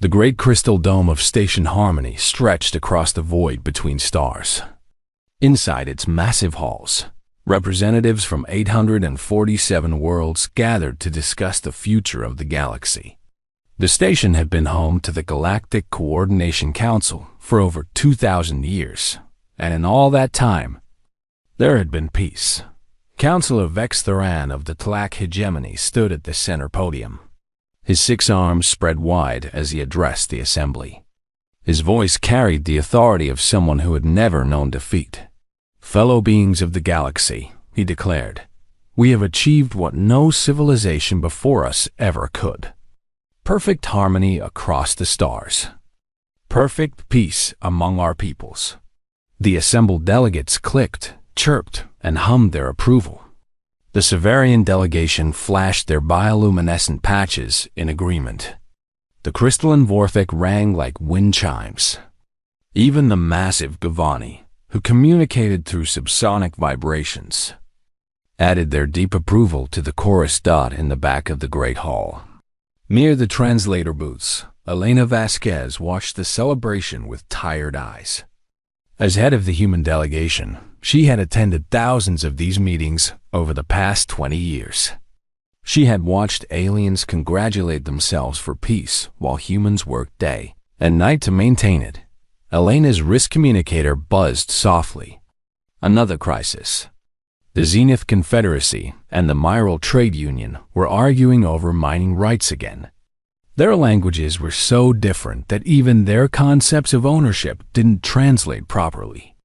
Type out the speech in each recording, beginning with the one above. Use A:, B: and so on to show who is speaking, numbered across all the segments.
A: The great crystal dome of Station Harmony stretched across the void between stars. Inside its massive halls, representatives from 847 worlds gathered to discuss the future of the galaxy. The station had been home to the Galactic Coordination Council for over 2,000 years, and in all that time, there had been peace. Councilor Vex Thuran of the Tlak hegemony stood at the center podium, his 6 arms spread wide as he addressed the assembly. His voice carried the authority of someone who had never known defeat. "Fellow beings of the galaxy," he declared, "we have achieved what no civilization before us ever could. Perfect harmony across the stars. Perfect peace among our peoples." The assembled delegates clicked, chirped, and hummed their approval. The Severian delegation flashed their bioluminescent patches in agreement. The crystalline vortex rang like wind chimes. Even the massive Gavani, who communicated through subsonic vibrations, added their deep approval to the chorus dot in the back of the Great Hall. Near the translator booths, Elena Vasquez watched the celebration with tired eyes. As head of the human delegation, she had attended thousands of these meetings over the past 20 years. She had watched aliens congratulate themselves for peace while humans worked day and night to maintain it. Elena's wrist communicator buzzed softly. Another crisis. The Zenith Confederacy and the Myral Trade Union were arguing over mining rights again. Their languages were so different that even their concepts of ownership didn't translate properly.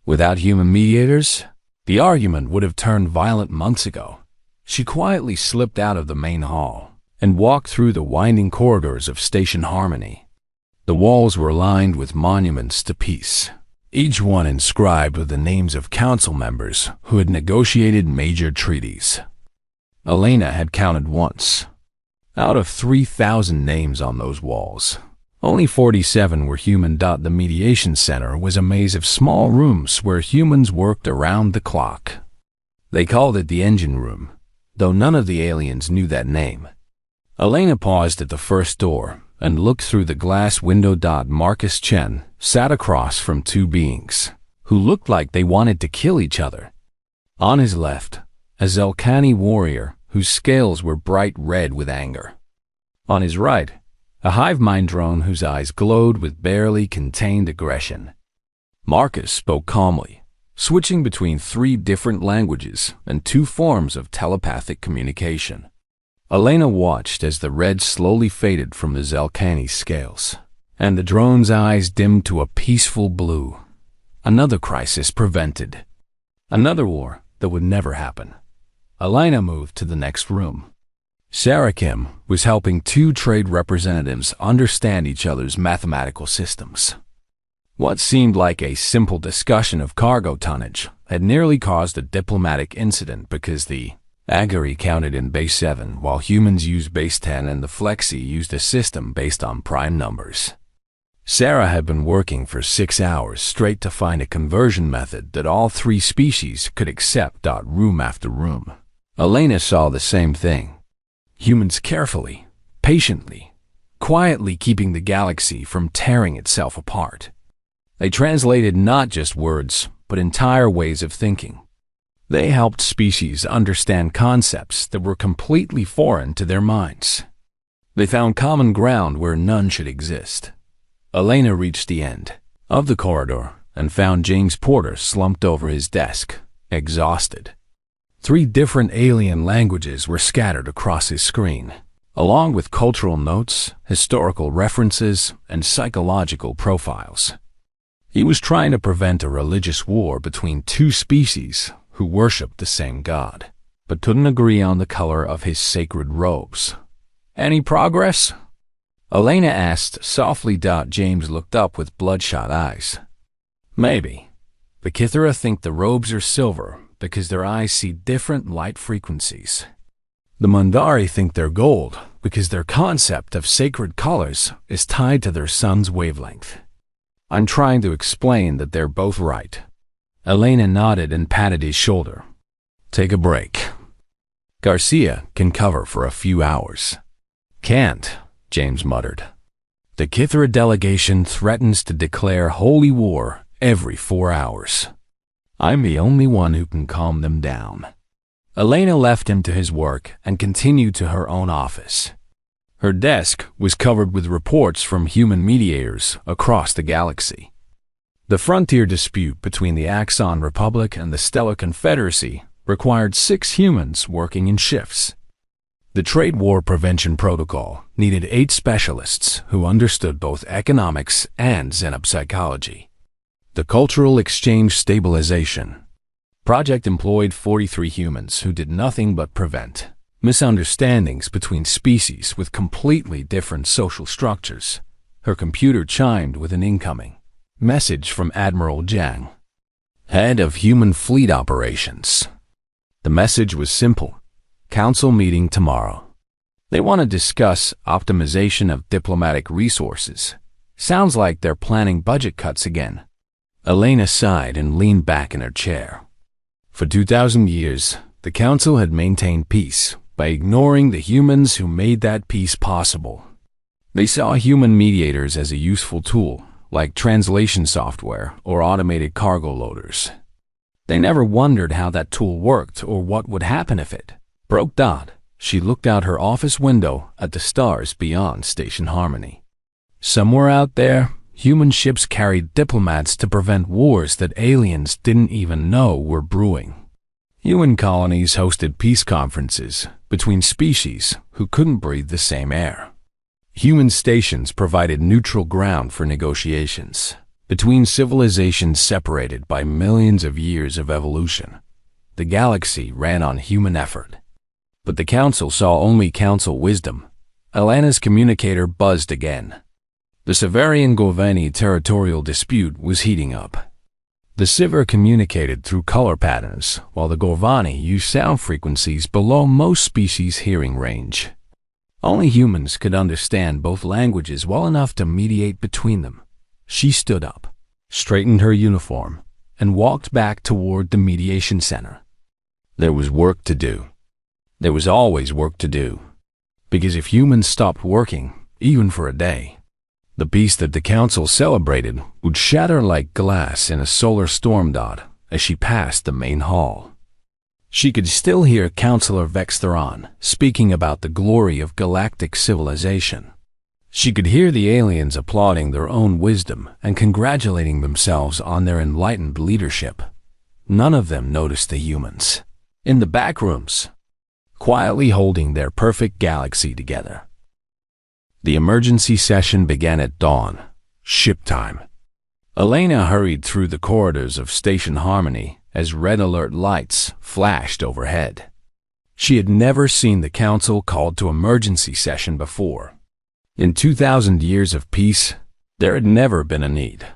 A: Without human mediators, the argument would have turned violent months ago. She quietly slipped out of the main hall and walked through the winding corridors of Station Harmony. The walls were lined with monuments to peace, each one inscribed with the names of council members who had negotiated major treaties. Elena had counted once. Out of 3,000 names on those walls, only 47 were human. The mediation center was a maze of small rooms where humans worked around the clock. They called it the engine room, though none of the aliens knew that name. Elena paused at the first door and looked through the glass window. Marcus Chen sat across from 2 beings who looked like they wanted to kill each other. On his left, a Zelkani warrior whose scales were bright red with anger. On his right, a hive mind drone whose eyes glowed with barely contained aggression. Marcus spoke calmly, switching between 3 different languages and 2 forms of telepathic communication. Elena watched as the red slowly faded from the Zelkani's scales, and the drone's eyes dimmed to a peaceful blue. Another crisis prevented. Another war that would never happen. Elena moved to the next room. Sarah Kim was helping 2 trade representatives understand each other's mathematical systems. What seemed like a simple discussion of cargo tonnage had nearly caused a diplomatic incident because the Agari counted in base 7 while humans used base 10 and the Flexi used a system based on prime numbers. Sarah had been working for 6 hours straight to find a conversion method that all 3 species could accept. Room after room. Elena saw the same thing. Humans carefully, patiently, quietly keeping the galaxy from tearing itself apart. They translated not just words, but entire ways of thinking. They helped species understand concepts that were completely foreign to their minds. They found common ground where none should exist. Elena reached the end of the corridor and found James Porter slumped over his desk, exhausted. 3 different alien languages were scattered across his screen, along with cultural notes, historical references, and psychological profiles. He was trying to prevent a religious war between 2 species who worshipped the same god, but couldn't agree on the color of his sacred robes. "Any progress?" Elena asked softly. James looked up with bloodshot eyes. "Maybe. The Kithara think the robes are silver because their eyes see different light frequencies. The Mundari think they're gold because their concept of sacred colors is tied to their sun's wavelength. I'm trying to explain that they're both right." Elena nodded and patted his shoulder. "Take a break. Garcia can cover for a few hours." "Can't," James muttered. The Kithra delegation threatens to declare holy war every 4 hours. I'm the only one who can calm them down." Elena left him to his work and continued to her own office. Her desk was covered with reports from human mediators across the galaxy. The frontier dispute between the Axon Republic and the Stellar Confederacy required 6 humans working in shifts. The Trade War Prevention Protocol needed 8 specialists who understood both economics and xenopsychology. The Cultural Exchange Stabilization Project employed 43 humans who did nothing but prevent misunderstandings between species with completely different social structures. Her computer chimed with an incoming message from Admiral Jiang, head of Human Fleet Operations. The message was simple: council meeting tomorrow. They want to discuss optimization of diplomatic resources. Sounds like they're planning budget cuts again. Elena sighed and leaned back in her chair. For 2,000 years, the council had maintained peace by ignoring the humans who made that peace possible. They saw human mediators as a useful tool, like translation software or automated cargo loaders. They never wondered how that tool worked or what would happen if it broke. She looked out her office window at the stars beyond Station Harmony. Somewhere out there, human ships carried diplomats to prevent wars that aliens didn't even know were brewing. UN colonies hosted peace conferences between species who couldn't breathe the same air. Human stations provided neutral ground for negotiations between civilizations separated by millions of years of evolution. The galaxy ran on human effort. But the council saw only council wisdom. Elena's communicator buzzed again. The Severian-Govani territorial dispute was heating up. The Siver communicated through color patterns, while the Govani used sound frequencies below most species' hearing range. Only humans could understand both languages well enough to mediate between them. She stood up, straightened her uniform, and walked back toward the mediation center. There was work to do. There was always work to do. Because if humans stopped working, even for a day, the peace that the council celebrated would shatter like glass in a solar storm. As she passed the main hall, she could still hear Councillor Vextheron speaking about the glory of galactic civilization. She could hear the aliens applauding their own wisdom and congratulating themselves on their enlightened leadership. None of them noticed the humans in the back rooms, quietly holding their perfect galaxy together. The emergency session began at dawn, ship time. Elena hurried through the corridors of Station Harmony as red alert lights flashed overhead. She had never seen the council called to emergency session before. In 2,000 years of peace, there had never been a need.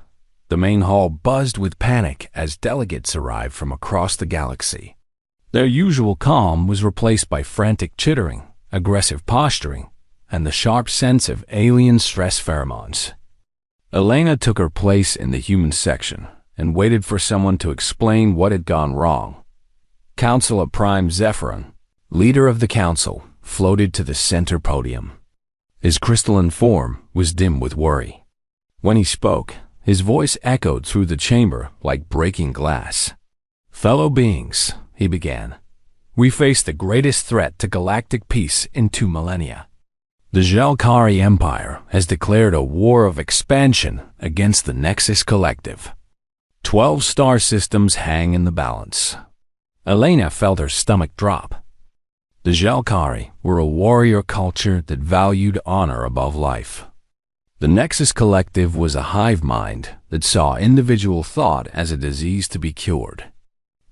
A: The main hall buzzed with panic as delegates arrived from across the galaxy. Their usual calm was replaced by frantic chittering, aggressive posturing, and the sharp sense of alien stress pheromones. Elena took her place in the human section and waited for someone to explain what had gone wrong. Councillor Prime Zephyron, leader of the council, floated to the center podium. His crystalline form was dim with worry. When he spoke, his voice echoed through the chamber like breaking glass. "Fellow beings," he began, "we face the greatest threat to galactic peace in 2 millennia. The Jalkari Empire has declared a war of expansion against the Nexus Collective. 12 star systems hang in the balance." Elena felt her stomach drop. The Jalkari were a warrior culture that valued honor above life. The Nexus Collective was a hive mind that saw individual thought as a disease to be cured.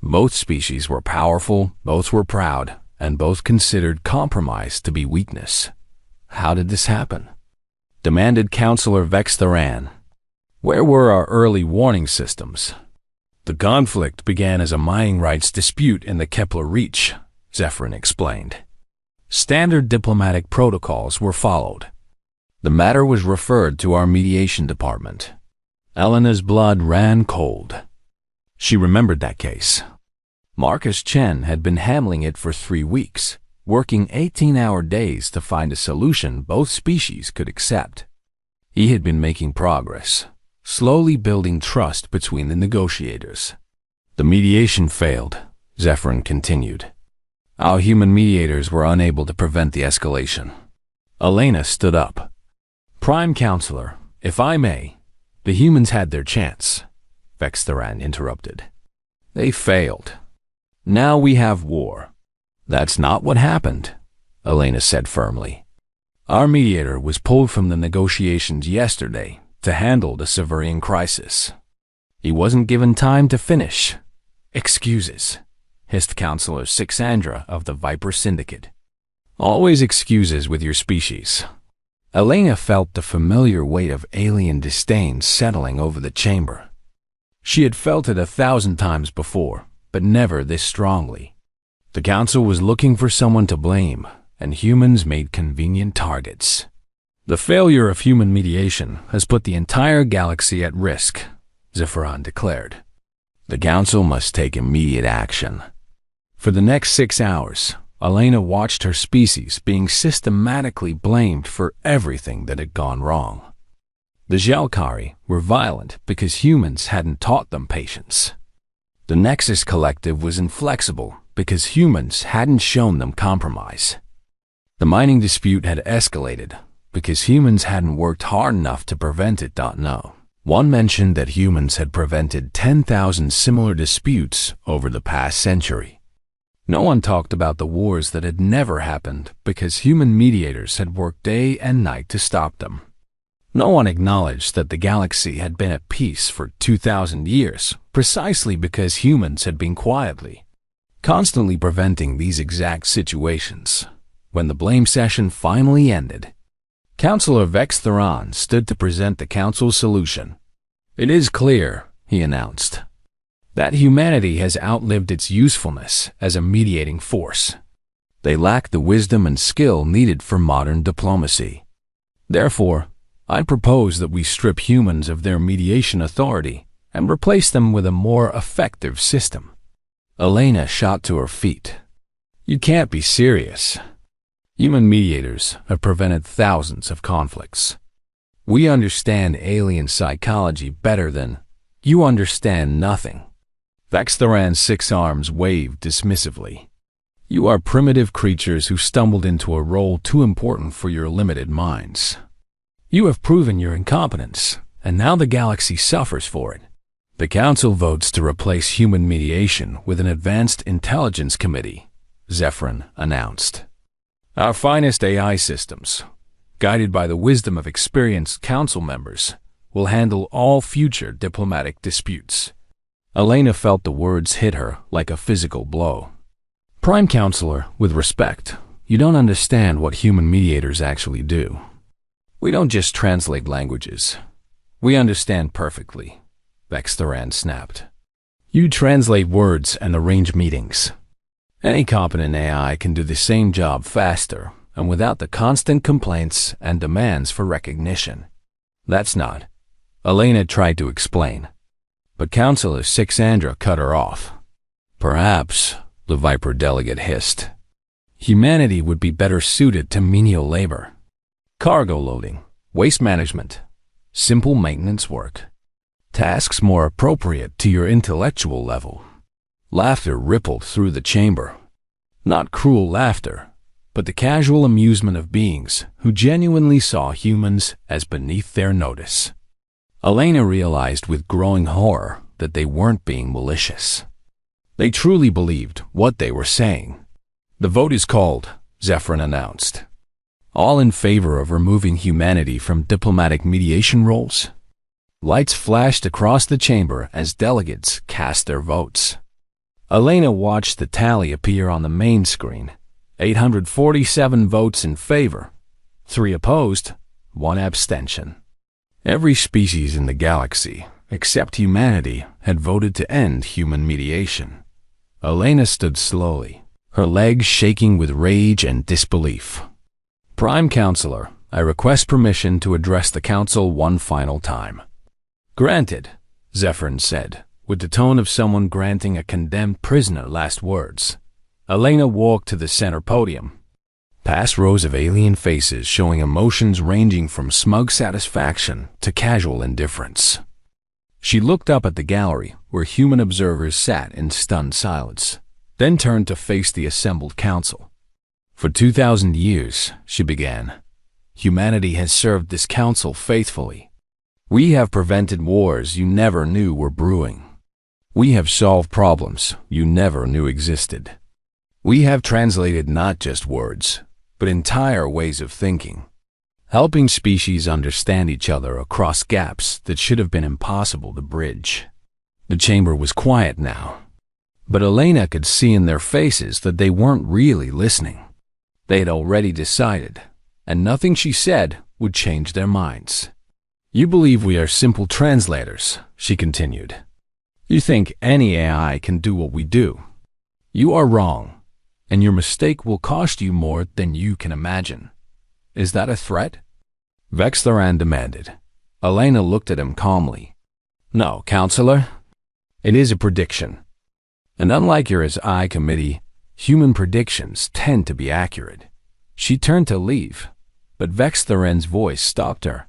A: Both species were powerful, both were proud, and both considered compromise to be weakness. How did this happen? Demanded Councillor Vextheran. Where were our early warning systems? The conflict began as a mining rights dispute in the Kepler Reach, Zephyrin explained. Standard diplomatic protocols were followed. The matter was referred to our mediation department. Elena's blood ran cold. She remembered that case. Marcus Chen had been handling it for 3 weeks, working 18-hour days to find a solution both species could accept. He had been making progress, slowly building trust between the negotiators. The mediation failed, Zephyrin continued. Our human mediators were unable to prevent the escalation. Elena stood up. Prime Counselor, if I may, the humans had their chance, Vextheran interrupted. They failed. Now we have war. That's not what happened, Elena said firmly. Our mediator was pulled from the negotiations yesterday to handle the Severian crisis. He wasn't given time to finish. Excuses, hissed Counselor Sixandra of the Viper Syndicate. Always excuses with your species. Elena felt the familiar weight of alien disdain settling over the chamber. She had felt it 1,000 times before, but never this strongly. The Council was looking for someone to blame, and humans made convenient targets. The failure of human mediation has put the entire galaxy at risk, Zephyrin declared. The Council must take immediate action. For the next 6 hours, Elena watched her species being systematically blamed for everything that had gone wrong. The Jalkari were violent because humans hadn't taught them patience. The Nexus Collective was inflexible because humans hadn't shown them compromise. The mining dispute had escalated because humans hadn't worked hard enough to prevent it. No. One mentioned that humans had prevented 10,000 similar disputes over the past century. No one talked about the wars that had never happened because human mediators had worked day and night to stop them. No one acknowledged that the galaxy had been at peace for 2,000 years precisely because humans had been quietly, constantly preventing these exact situations. When the blame session finally ended, Counselor Vextheran stood to present the Council's solution. It is clear, he announced, that humanity has outlived its usefulness as a mediating force. They lack the wisdom and skill needed for modern diplomacy. Therefore, I propose that we strip humans of their mediation authority and replace them with a more effective system. Elena shot to her feet. You can't be serious. Human mediators have prevented thousands of conflicts. We understand alien psychology better than you understand nothing. Vextheran's 6 arms waved dismissively. You are primitive creatures who stumbled into a role too important for your limited minds. You have proven your incompetence, and now the galaxy suffers for it. The Council votes to replace human mediation with an advanced intelligence committee, Zephyrin announced. Our finest AI systems, guided by the wisdom of experienced Council members, will handle all future diplomatic disputes. Elena felt the words hit her like a physical blow. Prime Counselor, with respect, you don't understand what human mediators actually do. We don't just translate languages. We understand perfectly, Vextheran snapped. You translate words and arrange meetings. Any competent AI can do the same job faster and without the constant complaints and demands for recognition. That's not. Elena tried to explain, but Counselor Sixandra cut her off. Perhaps, the Viper delegate hissed, humanity would be better suited to menial labor. Cargo loading, waste management, simple maintenance work. Tasks more appropriate to your intellectual level. Laughter rippled through the chamber. Not cruel laughter, but the casual amusement of beings who genuinely saw humans as beneath their notice. Elena realized with growing horror that they weren't being malicious. They truly believed what they were saying. The vote is called, Zephyrin announced. All in favor of removing humanity from diplomatic mediation roles? Lights flashed across the chamber as delegates cast their votes. Elena watched the tally appear on the main screen. 847 votes in favor, 3 opposed, 1 abstention. Every species in the galaxy, except humanity, had voted to end human mediation. Elena stood slowly, her legs shaking with rage and disbelief. Prime Counselor, I request permission to address the Council one final time. Granted, Zephyrin said, with the tone of someone granting a condemned prisoner last words. Elena walked to the center podium. past rows of alien faces showing emotions ranging from smug satisfaction to casual indifference. She looked up at the gallery where human observers sat in stunned silence, then turned to face the assembled council. For 2,000 years, she began, humanity has served this council faithfully. We have prevented wars you never knew were brewing. We have solved problems you never knew existed. We have translated not just words, but entire ways of thinking, helping species understand each other across gaps that should have been impossible to bridge. The chamber was quiet now, but Elena could see in their faces that they weren't really listening. They had already decided, and nothing she said would change their minds. You believe we are simple translators, she continued. You think any AI can do what we do. You are wrong, and your mistake will cost you more than you can imagine. Is that a threat? Vextharan demanded. Elena looked at him calmly. No, counselor. It is a prediction. And unlike your SI committee, human predictions tend to be accurate. She turned to leave, but Vextharan's voice stopped her.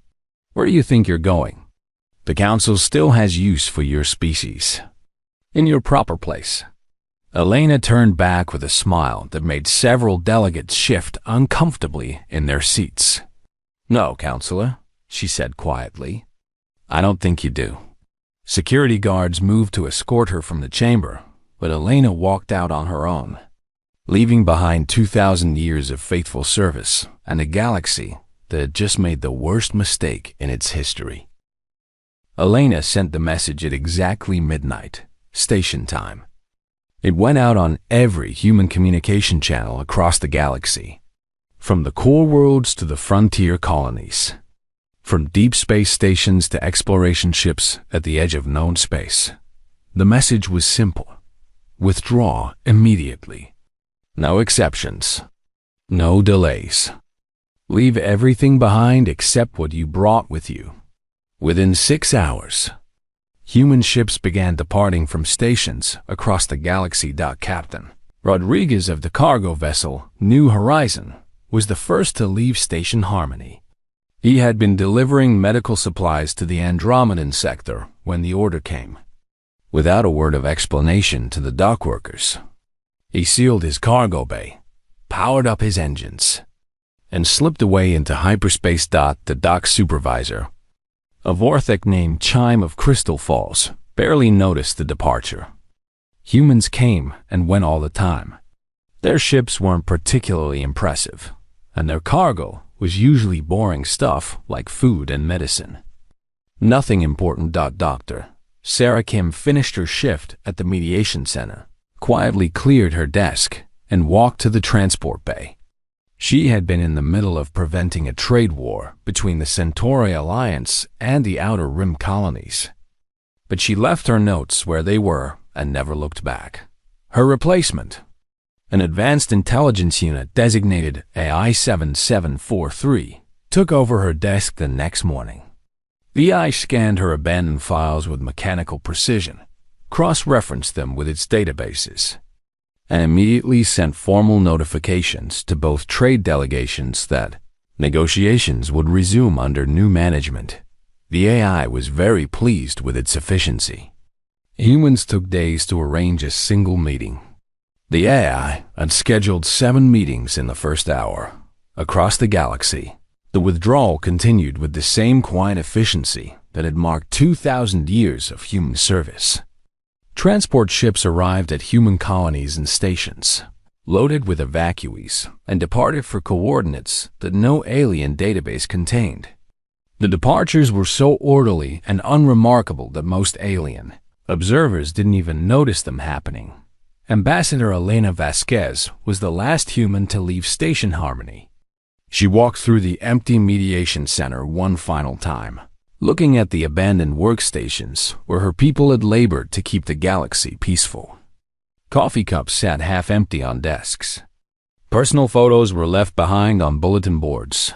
A: Where do you think you're going? The council still has use for your species. In your proper place. Elena turned back with a smile that made several delegates shift uncomfortably in their seats. No, counselor, she said quietly. I don't think you do. Security guards moved to escort her from the chamber, but Elena walked out on her own, leaving behind 2,000 years of faithful service and a galaxy that had just made the worst mistake in its history. Elena sent the message at exactly midnight, station time. It went out on every human communication channel across the galaxy, from the core worlds to the frontier colonies, from deep space stations to exploration ships at the edge of known space. The message was simple. Withdraw immediately. No exceptions. No delays. Leave everything behind except what you brought with you. Within 6 hours, human ships began departing from stations across the galaxy. Captain Rodriguez of the cargo vessel New Horizon was the first to leave Station Harmony. He had been delivering medical supplies to the Andromedan sector when the order came. Without a word of explanation to the dock workers, he sealed his cargo bay, powered up his engines, and slipped away into hyperspace. The dock supervisor, a Vorthek named Chime of Crystal Falls, barely noticed the departure. Humans came and went all the time. Their ships weren't particularly impressive, and their cargo was usually boring stuff like food and medicine. Nothing important. Doctor Sarah Kim finished her shift at the mediation center, quietly cleared her desk, and walked to the transport bay. She had been in the middle of preventing a trade war between the Centauri Alliance and the Outer Rim colonies. But she left her notes where they were and never looked back. Her replacement, an advanced intelligence unit designated AI-7743, took over her desk the next morning. The AI scanned her abandoned files with mechanical precision, cross-referenced them with its databases, and immediately sent formal notifications to both trade delegations that negotiations would resume under new management. The AI was very pleased with its efficiency. Humans took days to arrange a single meeting. The AI had scheduled 7 meetings in the first hour. Across the galaxy, the withdrawal continued with the same quiet efficiency that had marked 2,000 years of human service. Transport ships arrived at human colonies and stations, loaded with evacuees, and departed for coordinates that no alien database contained. The departures were so orderly and unremarkable that most alien observers didn't even notice them happening. Ambassador Elena Vasquez was the last human to leave Station Harmony. She walked through the empty mediation center one final time, looking at the abandoned workstations where her people had labored to keep the galaxy peaceful. Coffee cups sat half empty on desks. Personal photos were left behind on bulletin boards.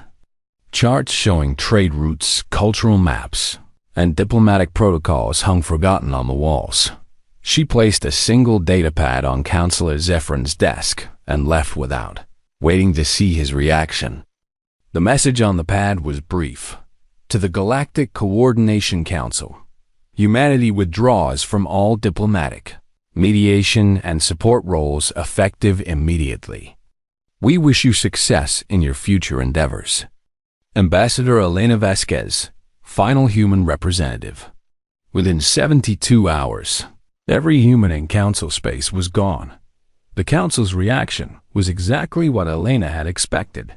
A: Charts showing trade routes, cultural maps, and diplomatic protocols hung forgotten on the walls. She placed a single datapad on Counselor Zephron's desk and left without waiting to see his reaction. The message on the pad was brief. To the Galactic Coordination Council, humanity withdraws from all diplomatic, mediation, and support roles effective immediately. We wish you success in your future endeavors. Ambassador Elena Vasquez, final human representative. Within 72 hours, every human in council space was gone. The council's reaction was exactly what Elena had expected.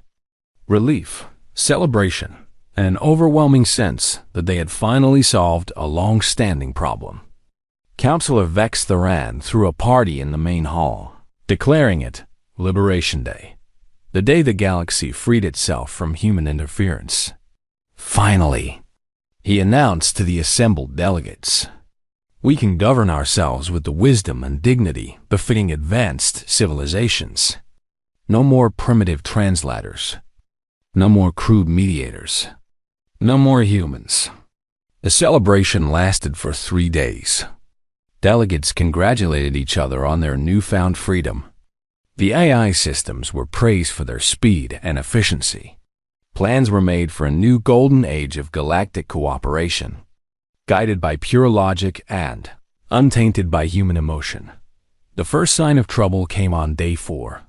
A: Relief, celebration, and an overwhelming sense that they had finally solved a long-standing problem. Councilor Vex Theran threw a party in the main hall, declaring it Liberation Day, the day the galaxy freed itself from human interference. Finally, he announced to the assembled delegates, we can govern ourselves with the wisdom and dignity befitting advanced civilizations. No more primitive translators. No more crude mediators. No more humans. The celebration lasted for 3 days. Delegates congratulated each other on their newfound freedom. The AI systems were praised for their speed and efficiency. Plans were made for a new golden age of galactic cooperation, guided by pure logic and untainted by human emotion. The first sign of trouble came on day 4.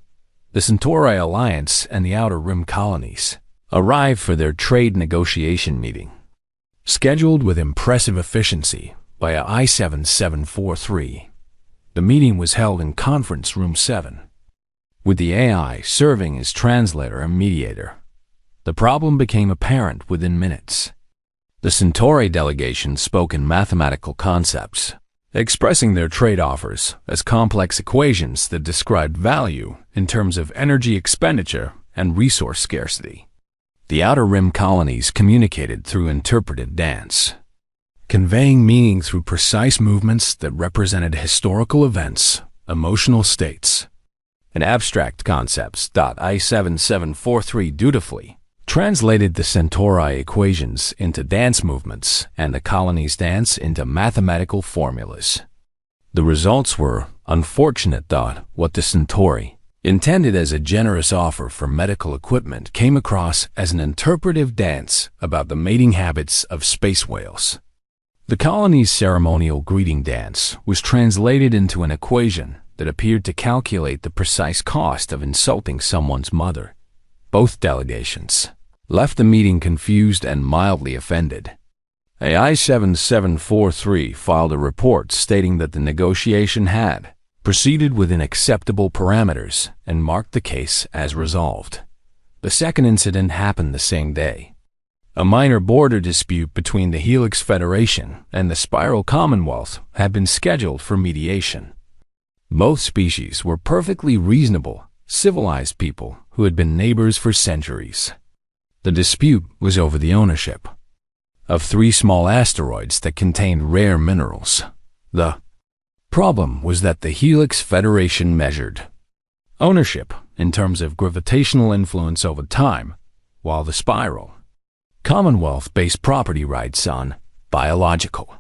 A: The Centauri Alliance and the Outer Rim colonies arrived for their trade negotiation meeting. Scheduled with impressive efficiency by a I-7743, the meeting was held in Conference Room 7, with the AI serving as translator and mediator. The problem became apparent within minutes. The Centauri delegation spoke in mathematical concepts, expressing their trade offers as complex equations that described value in terms of energy expenditure and resource scarcity. The Outer Rim colonies communicated through interpretive dance, conveying meaning through precise movements that represented historical events, emotional states, and abstract concepts. I-7743 dutifully translated the Centauri equations into dance movements and the colony's dance into mathematical formulas. The results were unfortunate. What the Centauri intended as a generous offer for medical equipment came across as an interpretive dance about the mating habits of space whales. The colony's ceremonial greeting dance was translated into an equation that appeared to calculate the precise cost of insulting someone's mother. Both delegations left the meeting confused and mildly offended. I-7743 filed a report stating that the negotiation had proceeded within acceptable parameters and marked the case as resolved. The second incident happened the same day. A minor border dispute between the Helix Federation and the Spiral Commonwealth had been scheduled for mediation. Both species were perfectly reasonable, civilized people who had been neighbors for centuries. The dispute was over the ownership of 3 small asteroids that contained rare minerals. The problem was that the Helix Federation measured ownership in terms of gravitational influence over time, while the Spiral Commonwealth based property rights on biological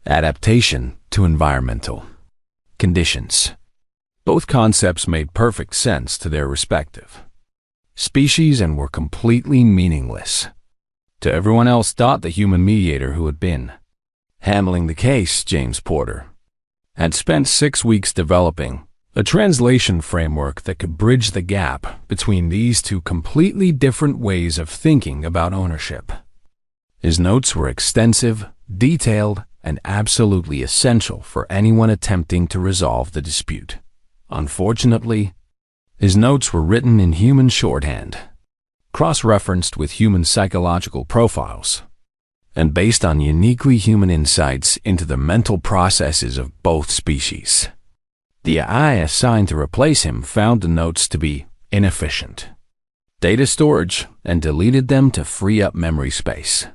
A: adaptation to environmental conditions. Both concepts made perfect sense to their respective species and were completely meaningless to everyone else. The human mediator who had been handling the case, James Porter, had spent 6 weeks developing a translation framework that could bridge the gap between these two completely different ways of thinking about ownership. His notes were extensive, detailed, and absolutely essential for anyone attempting to resolve the dispute. Unfortunately, his notes were written in human shorthand, cross-referenced with human psychological profiles, and based on uniquely human insights into the mental processes of both species. The AI assigned to replace him found the notes to be inefficient data storage and deleted them to free up memory space.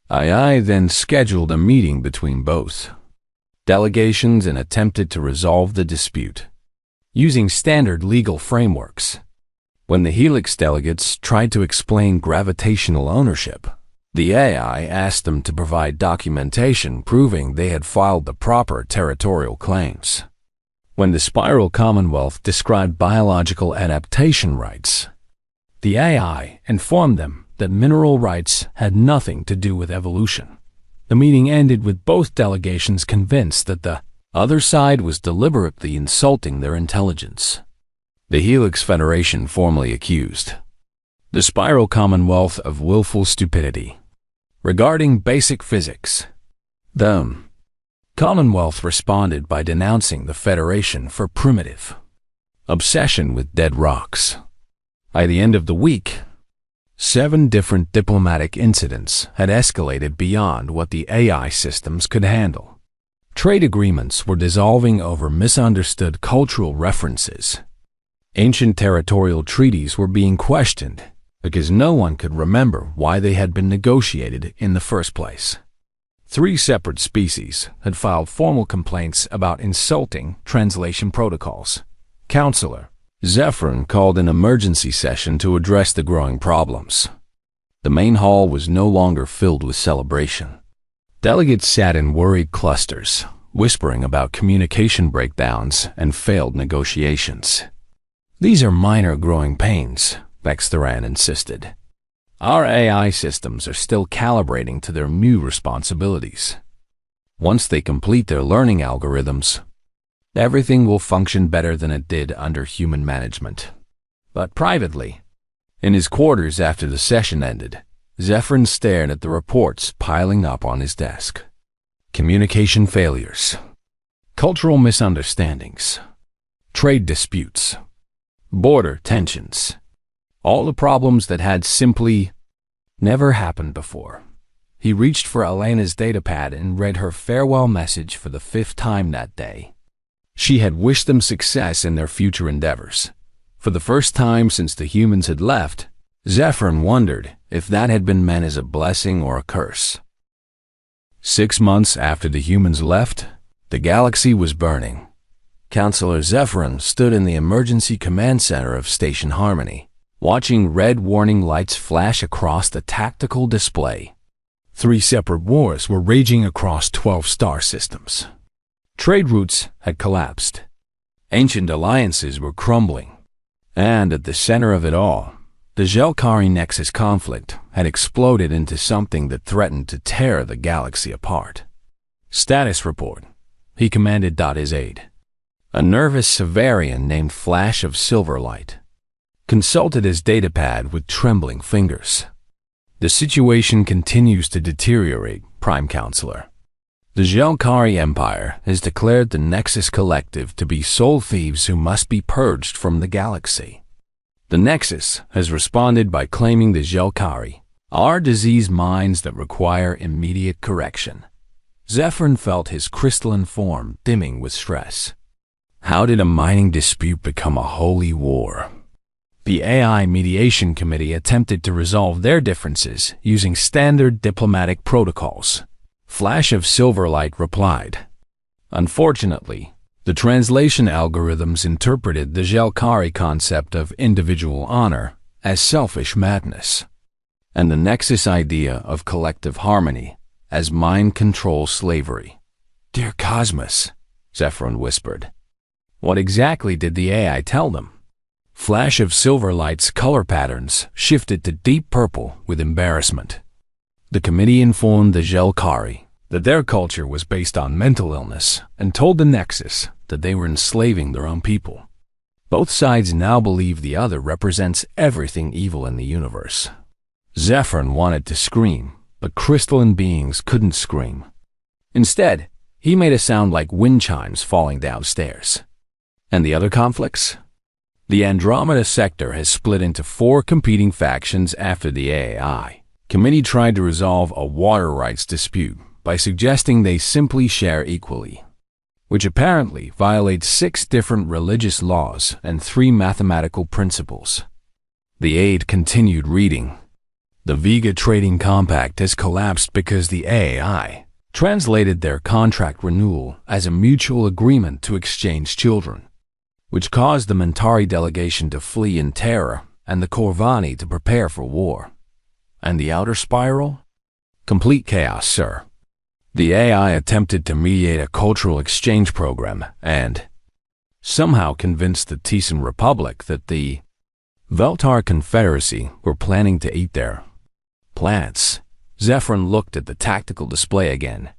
A: AI then scheduled a meeting between both delegations and attempted to resolve the dispute using standard legal frameworks. When the Helix delegates tried to explain gravitational ownership, the AI asked them to provide documentation proving they had filed the proper territorial claims. When the Spiral Commonwealth described biological adaptation rights, the AI informed them that mineral rights had nothing to do with evolution. The meeting ended with both delegations convinced that the other side was deliberately insulting their intelligence. The Helix Federation formally accused the Spiral Commonwealth of willful stupidity regarding basic physics. The Commonwealth responded by denouncing the Federation for primitive obsession with dead rocks. By the end of the week, 7 different diplomatic incidents had escalated beyond what the AI systems could handle. Trade agreements were dissolving over misunderstood cultural references. Ancient territorial treaties were being questioned because no one could remember why they had been negotiated in the first place. 3 separate species had filed formal complaints about insulting translation protocols. Counselor Zephyrin called an emergency session to address the growing problems. The main hall was no longer filled with celebration. Delegates sat in worried clusters, whispering about communication breakdowns and failed negotiations. "These are minor growing pains," Bextheran insisted. "Our AI systems are still calibrating to their new responsibilities. Once they complete their learning algorithms, everything will function better than it did under human management." But privately, in his quarters after the session ended, Zephyrin stared at the reports piling up on his desk. Communication failures, cultural misunderstandings, trade disputes, border tensions, all the problems that had simply never happened before. He reached for Elena's datapad and read her farewell message for the 5th time that day. She had wished them success in their future endeavors. For the first time since the humans had left, Zephyrin wondered if that had been meant as a blessing or a curse. 6 months after the humans left, the galaxy was burning. Counselor Zephyrin stood in the emergency command center of Station Harmony, watching red warning lights flash across the tactical display. 3 separate wars were raging across 12 star systems. Trade routes had collapsed. Ancient alliances were crumbling. And at the center of it all, the Jelkari Nexus conflict had exploded into something that threatened to tear the galaxy apart. "Status report," he commanded his aide. A nervous Severian named Flash of Silverlight consulted his datapad with trembling fingers. "The situation continues to deteriorate, Prime Counselor. The Jelkari Empire has declared the Nexus Collective to be soul thieves who must be purged from the galaxy. The Nexus has responded by claiming the Jelkari are diseased minds that require immediate correction." Zephyrin felt his crystalline form dimming with stress. How did a mining dispute become a holy war? The AI Mediation Committee attempted to resolve their differences using standard diplomatic protocols. Flash of Silverlight replied. Unfortunately, the translation algorithms interpreted the Jelkari concept of individual honor as selfish madness, and the Nexus idea of collective harmony as mind control slavery. "Dear Cosmos," Zephyrin whispered. What exactly did the AI tell them? Flash of Silverlight's color patterns shifted to deep purple with embarrassment. The committee informed the Jelkari that their culture was based on mental illness and told the Nexus that they were enslaving their own people. Both sides now believe the other represents everything evil in the universe. Zephyrin wanted to scream, but crystalline beings couldn't scream. Instead, he made a sound like wind chimes falling downstairs. And the other conflicts? The Andromeda sector has split into 4 competing factions after the AI committee tried to resolve a water rights dispute by suggesting they simply share equally, which apparently violates 6 different religious laws and 3 mathematical principles. The aide continued reading. The Vega Trading Compact has collapsed because the AI translated their contract renewal as a mutual agreement to exchange children, which caused the Mentari delegation to flee in terror and the Corvani to prepare for war. And the outer spiral? Complete chaos, sir. The AI attempted to mediate a cultural exchange program, and somehow convinced the Tisan Republic that the Veltar Confederacy were planning to eat their plants. Zephyrin looked at the tactical display again.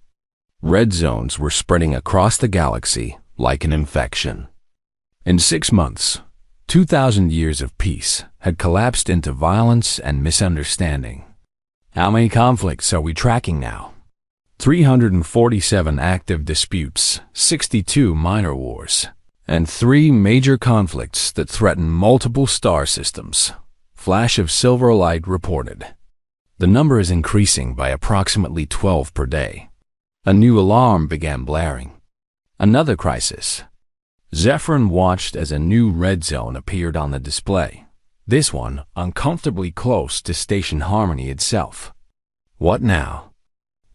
A: Red zones were spreading across the galaxy like an infection. In 6 months, 2,000 years of peace had collapsed into violence and misunderstanding. How many conflicts are we tracking now? 347 active disputes, 62 minor wars, and 3 major conflicts that threaten multiple star systems, Flash of Silver Light reported. The number is increasing by approximately 12 per day. A new alarm began blaring. Another crisis. Zephyrin watched as a new red zone appeared on the display, this one uncomfortably close to Station Harmony itself. What now?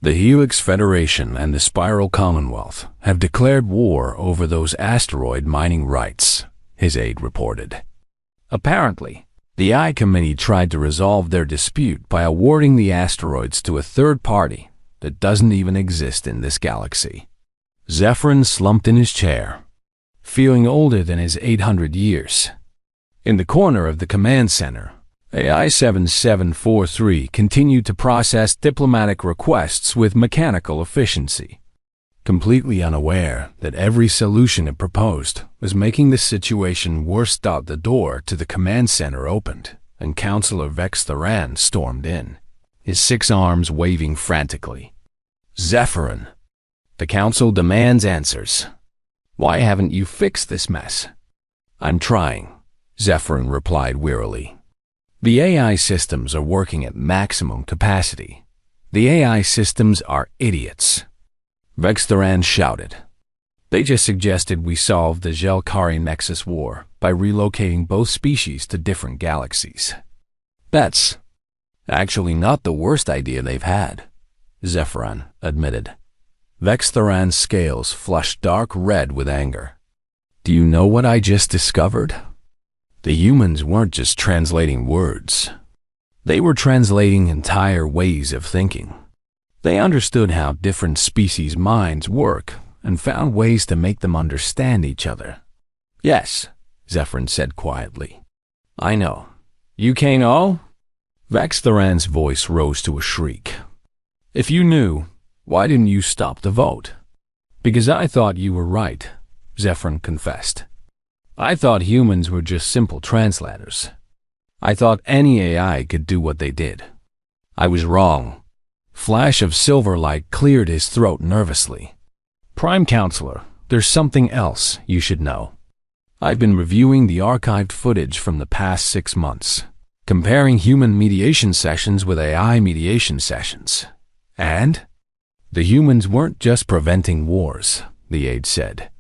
A: The Helix Federation and the Spiral Commonwealth have declared war over those asteroid mining rights, his aide reported. Apparently, the I Committee tried to resolve their dispute by awarding the asteroids to a third party that doesn't even exist in this galaxy. Zephyrin slumped in his chair, feeling older than his 800 years. In the corner of the command center, AI 7743 continued to process diplomatic requests with mechanical efficiency, completely unaware that every solution it proposed was making the situation worse. The door to the command center opened, and Counselor Vex Theran stormed in, his 6 arms waving frantically. Zephyrin, the Council demands answers. Why haven't you fixed this mess? I'm trying, Zephyrin replied wearily. The AI systems are working at maximum capacity. The AI systems are idiots. Vex Theran shouted. They just suggested we solve the Jelkari Nexus War by relocating both species to different galaxies. That's actually not the worst idea they've had, Zephyrin admitted. Vex Theran's scales flushed dark red with anger. Do you know what I just discovered? The humans weren't just translating words. They were translating entire ways of thinking. They understood how different species' minds work and found ways to make them understand each other. Yes, Zephyrin said quietly. I know. You can't know? Vex Theran's voice rose to a shriek. If you knew, why didn't you stop the vote? Because I thought you were right, Zephyrin confessed. I thought humans were just simple translators. I thought any AI could do what they did. I was wrong. Flash of Silver Light cleared his throat nervously. Prime Counselor, there's something else you should know. I've been reviewing the archived footage from the past 6 months, comparing human mediation sessions with AI mediation sessions. And? The humans weren't just preventing wars, the aide said.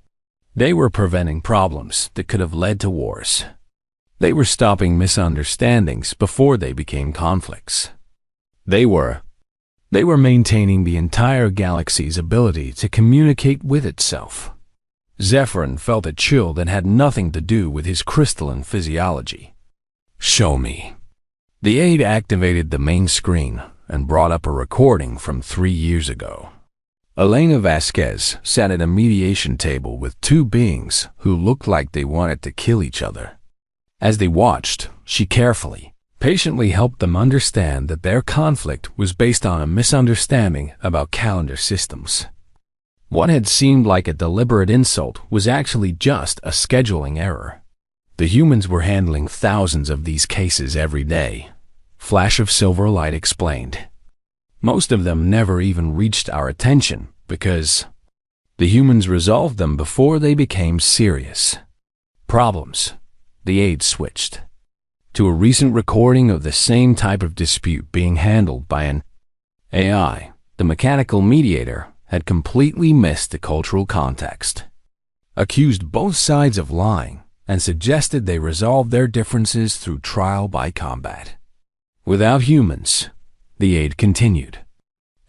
A: They were preventing problems that could have led to wars. They were stopping misunderstandings before they became conflicts. They were maintaining the entire galaxy's ability to communicate with itself. Zephyrin felt a chill that had nothing to do with his crystalline physiology. Show me. The aide activated the main screen and brought up a recording from 3 years ago. Elena Vasquez sat at a mediation table with 2 beings who looked like they wanted to kill each other. As they watched, she carefully, patiently helped them understand that their conflict was based on a misunderstanding about calendar systems. What had seemed like a deliberate insult was actually just a scheduling error. The humans were handling thousands of these cases every day, Flash of Silver Light explained. Most of them never even reached our attention because the humans resolved them before they became serious problems. The aide switched to a recent recording of the same type of dispute being handled by an AI. The mechanical mediator had completely missed the cultural context, accused both sides of lying, and suggested they resolve their differences through trial by combat. Without humans, the aide continued,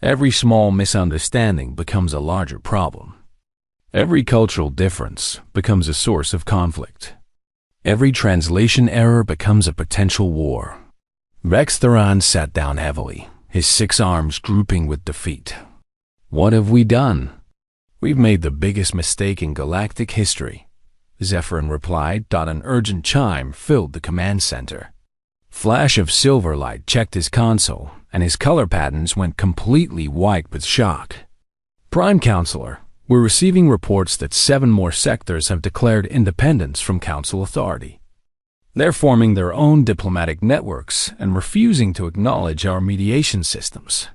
A: every small misunderstanding becomes a larger problem. Every cultural difference becomes a source of conflict. Every translation error becomes a potential war. Vex Theran sat down heavily, his 6 arms drooping with defeat. What have we done? We've made the biggest mistake in galactic history, Zephyrin replied. An urgent chime filled the command center. Flash of silver light checked his console, and his color patterns went completely white with shock. Prime Counselor, we're receiving reports that 7 more sectors have declared independence from Council authority. They're forming their own diplomatic networks and refusing to acknowledge our mediation systems.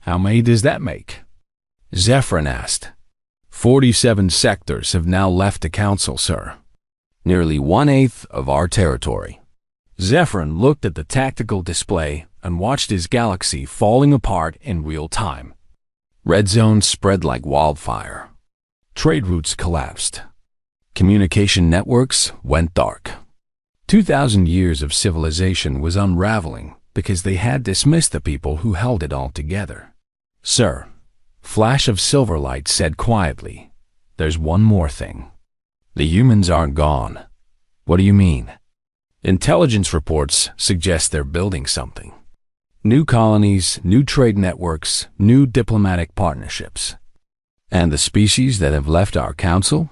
A: How many does that make? Zephyrin asked. 47 sectors have now left the Council, sir. Nearly 1/8 of our territory. Zephyrin looked at the tactical display and watched his galaxy falling apart in real time. Red zones spread like wildfire. Trade routes collapsed. Communication networks went dark. 2,000 years of civilization was unraveling because they had dismissed the people who held it all together. Sir, Flash of silver light said quietly, there's one more thing. The humans aren't gone. What do you mean? Intelligence reports suggest they're building something. New colonies, new trade networks, new diplomatic partnerships. And the species that have left our council?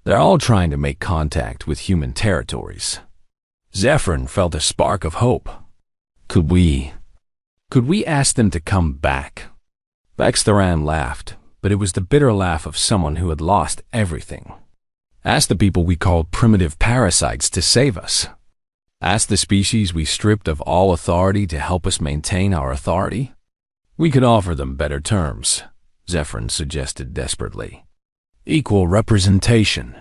A: They're all trying to make contact with human territories. Zephyrin felt a spark of hope. Could we ask them to come back? Vextharan laughed, but it was the bitter laugh of someone who had lost everything. Ask the people we called primitive parasites to save us. Ask the species we stripped of all authority to help us maintain our authority. We could offer them better terms, Zephyrin suggested desperately. Equal representation.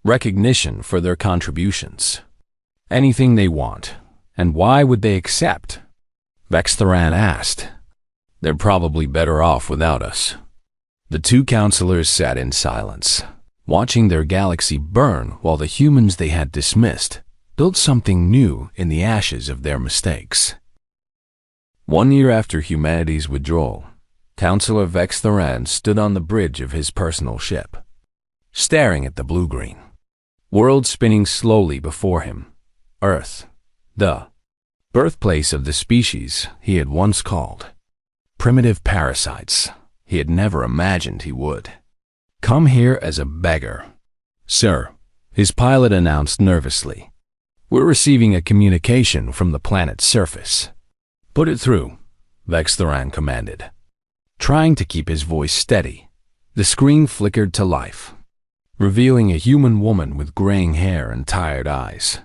A: Recognition for their contributions. Anything they want. And why would they accept? Vextharan asked. They're probably better off without us. The 2 counselors sat in silence, watching their galaxy burn while the humans they had dismissed built something new in the ashes of their mistakes. 1 year after humanity's withdrawal, Counselor Vextharan stood on the bridge of his personal ship, staring at the blue-green world spinning slowly before him. Earth, the birthplace of the species he had once called primitive parasites. He had never imagined he would come here as a beggar. Sir, his pilot announced nervously. We're receiving a communication from the planet's surface. Put it through, Vextharan commanded. Trying to keep his voice steady, the screen flickered to life, revealing a human woman with graying hair and tired eyes.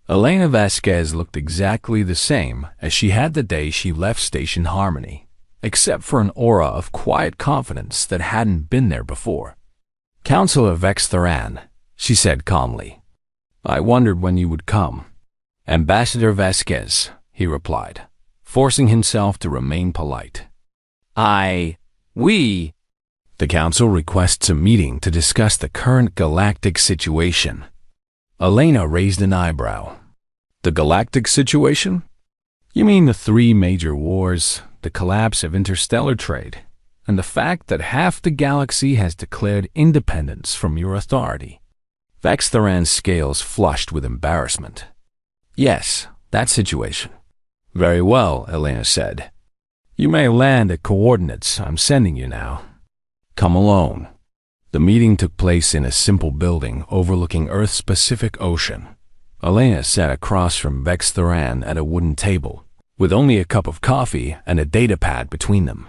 A: Elena Vasquez looked exactly the same as she had the day she left Station Harmony, except for an aura of quiet confidence that hadn't been there before. Counselor Vextharan, she said calmly. I wondered when you would come. Ambassador Vasquez, he replied, forcing himself to remain polite. The Council requests a meeting to discuss the current galactic situation. Elena raised an eyebrow. The galactic situation? You mean the 3 major wars, the collapse of interstellar trade, and the fact that half the galaxy has declared independence from your authority? Vextharan's scales flushed with embarrassment. Yes, that situation. Very well, Elena said. You may land at coordinates I'm sending you now. Come alone. The meeting took place in a simple building overlooking Earth's Pacific Ocean. Elena sat across from Vextharan at a wooden table, with only a cup of coffee and a datapad between them.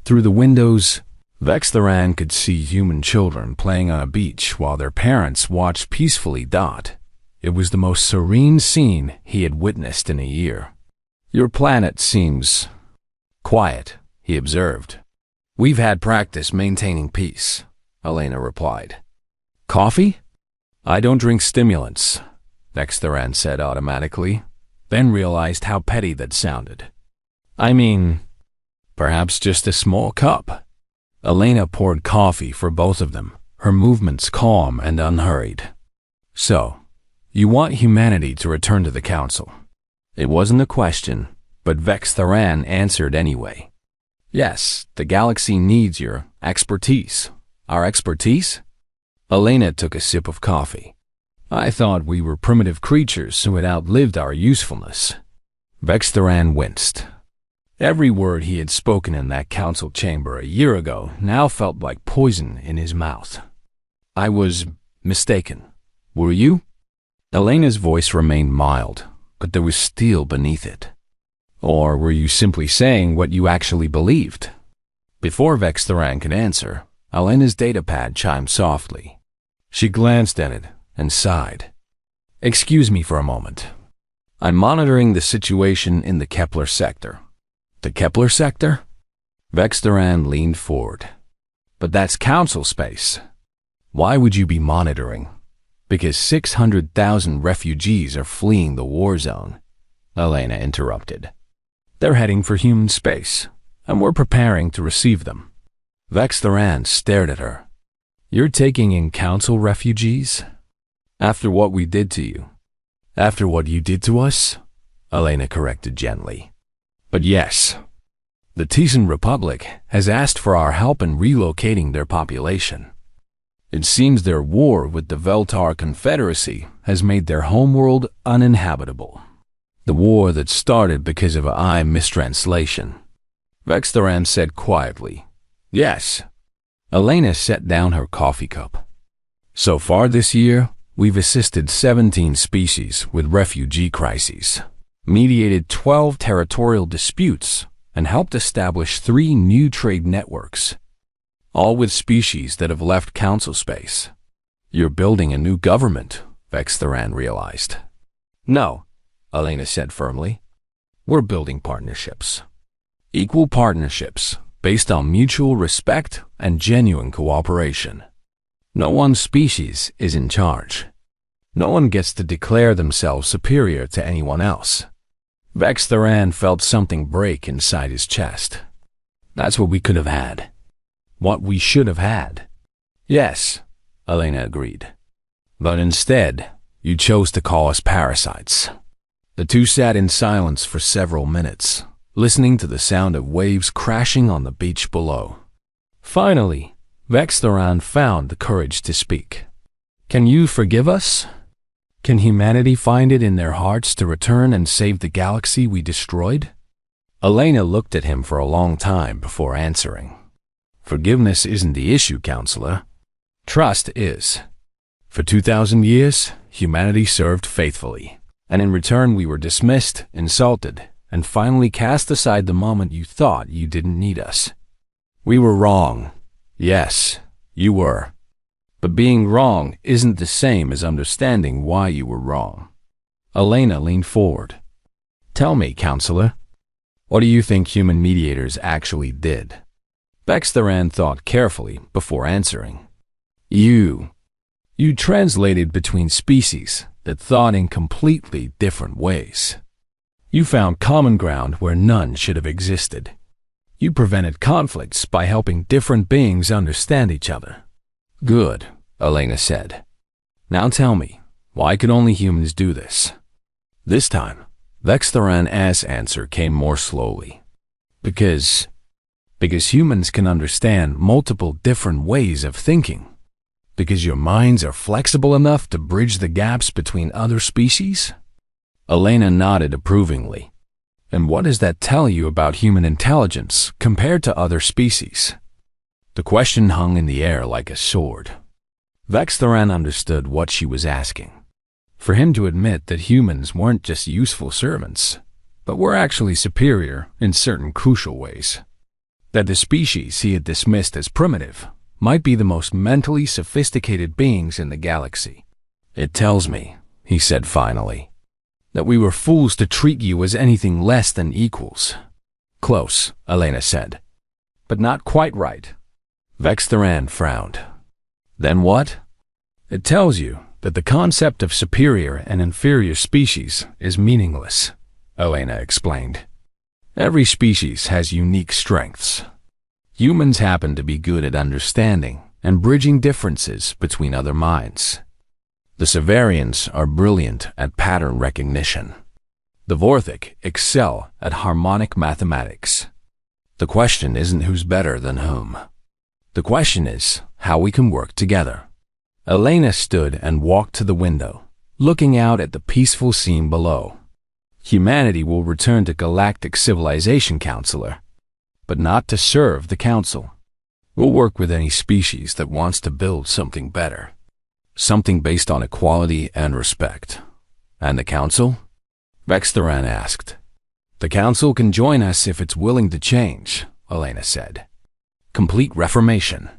A: Through the windows, Vextharan could see human children playing on a beach while their parents watched peacefully. It was the most serene scene he had witnessed in a year. Your planet seems quiet, he observed. We've had practice maintaining peace, Elena replied. Coffee? I don't drink stimulants, Vextharan said automatically, then realized how petty that sounded. I mean, perhaps just a small cup. Elena poured coffee for both of them, her movements calm and unhurried. So, you want humanity to return to the Council? It wasn't a question, but Vextharan answered anyway. Yes, the galaxy needs your expertise. Our expertise? Elena took a sip of coffee. I thought we were primitive creatures who had outlived our usefulness. Vextharan winced. Every word he had spoken in that council chamber a year ago now felt like poison in his mouth. I was mistaken, Were you? Elena's voice remained mild, but there was steel beneath it. Or were you simply saying what you actually believed? Before Vextheran could answer, Elena's datapad chimed softly. She glanced at it and sighed. Excuse me for a moment. I'm monitoring the situation in the Kepler sector. The Kepler sector? Vextheran leaned forward. But that's council space. Why would you be monitoring? Because 600,000 refugees are fleeing the war zone, Elena interrupted. They're heading for human space, and we're preparing to receive them. Vextheran stared at her. You're taking in council refugees? After what we did to you. After what you did to us? Elena corrected gently. But yes, the Tisan Republic has asked for our help in relocating their population. It seems their war with the Veltar Confederacy has made their homeworld uninhabitable. The war that started because of a mistranslation. Vextheran said quietly, Yes. Elena set down her coffee cup. So far this year, we've assisted 17 species with refugee crises, mediated 12 territorial disputes, and helped establish 3 new trade networks, all with species that have left council space. You're building a new government, Vextheran realized. No, Elena said firmly. We're building partnerships. Equal partnerships based on mutual respect and genuine cooperation. No one species is in charge. No one gets to declare themselves superior to anyone else. Vextheran felt something break inside his chest. That's what we could have had. What we should have had. Yes, Elena agreed. But instead, you chose to call us parasites. The two sat in silence for several minutes, listening to the sound of waves crashing on the beach below. Finally, Vextheran found the courage to speak. Can you forgive us? Can humanity find it in their hearts to return and save the galaxy we destroyed? Elena looked at him for a long time before answering. Forgiveness isn't the issue, Counselor. Trust is. For 2,000 years, humanity served faithfully, and in return we were dismissed, insulted, and finally cast aside the moment you thought you didn't need us. We were wrong. Yes, you were. But being wrong isn't the same as understanding why you were wrong. Elena leaned forward. Tell me, Counselor, what do you think human mediators actually did? Vextheran thought carefully before answering. You translated between species that thought in completely different ways. You found common ground where none should have existed. You prevented conflicts by helping different beings understand each other. Good, Elena said. Now tell me, why could only humans do this? This time, Vextheran's answer came more slowly. Because humans can understand multiple different ways of thinking. Because your minds are flexible enough to bridge the gaps between other species? Elena nodded approvingly. And what does that tell you about human intelligence compared to other species? The question hung in the air like a sword. Vextheran understood what she was asking. For him to admit that humans weren't just useful servants, but were actually superior in certain crucial ways. That the species he had dismissed as primitive might be the most mentally sophisticated beings in the galaxy. It tells me, he said finally, that we were fools to treat you as anything less than equals. Close, Elena said, but not quite right. Vextheran frowned. Then what? It tells you that the concept of superior and inferior species is meaningless, Elena explained. Every species has unique strengths. Humans happen to be good at understanding and bridging differences between other minds. The Severians are brilliant at pattern recognition. The Vorthic excel at harmonic mathematics. The question isn't who's better than whom. The question is how we can work together. Elena stood and walked to the window, looking out at the peaceful scene below. Humanity will return to galactic civilization, Counselor, but not to serve the Council. We'll work with any species that wants to build something better. Something based on equality and respect. And the council? Vextheran asked. The council can join us if it's willing to change, Elena said. Complete reformation.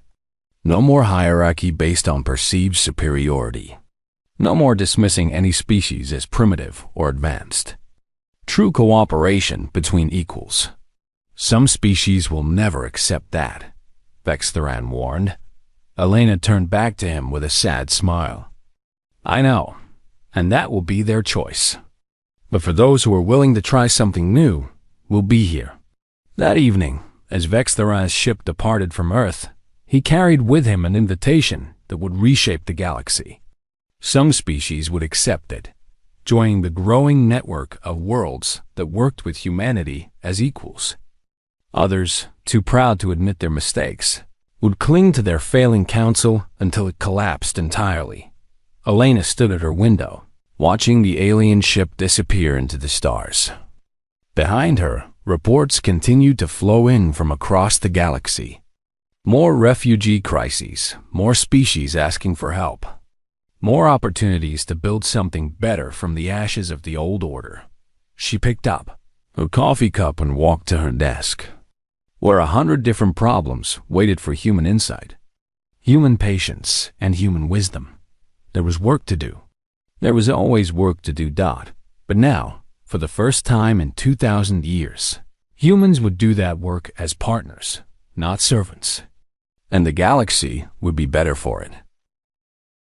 A: No more hierarchy based on perceived superiority. No more dismissing any species as primitive or advanced. True cooperation between equals. Some species will never accept that, Vextheran warned. Elena turned back to him with a sad smile. I know, and that will be their choice. But for those who are willing to try something new, we'll be here. That evening, as Vextheran's ship departed from Earth, he carried with him an invitation that would reshape the galaxy. Some species would accept it, joining the growing network of worlds that worked with humanity as equals. Others, too proud to admit their mistakes, would cling to their failing council until it collapsed entirely. Elena stood at her window, watching the alien ship disappear into the stars. Behind her, reports continued to flow in from across the galaxy. More refugee crises, more species asking for help. More opportunities to build something better from the ashes of the old order. She picked up her coffee cup and walked to her desk, where 100 different problems waited for human insight, human patience, and human wisdom. There was work to do. There was always work to do, but now, for the first time in 2,000 years, humans would do that work as partners, not servants. And the galaxy would be better for it.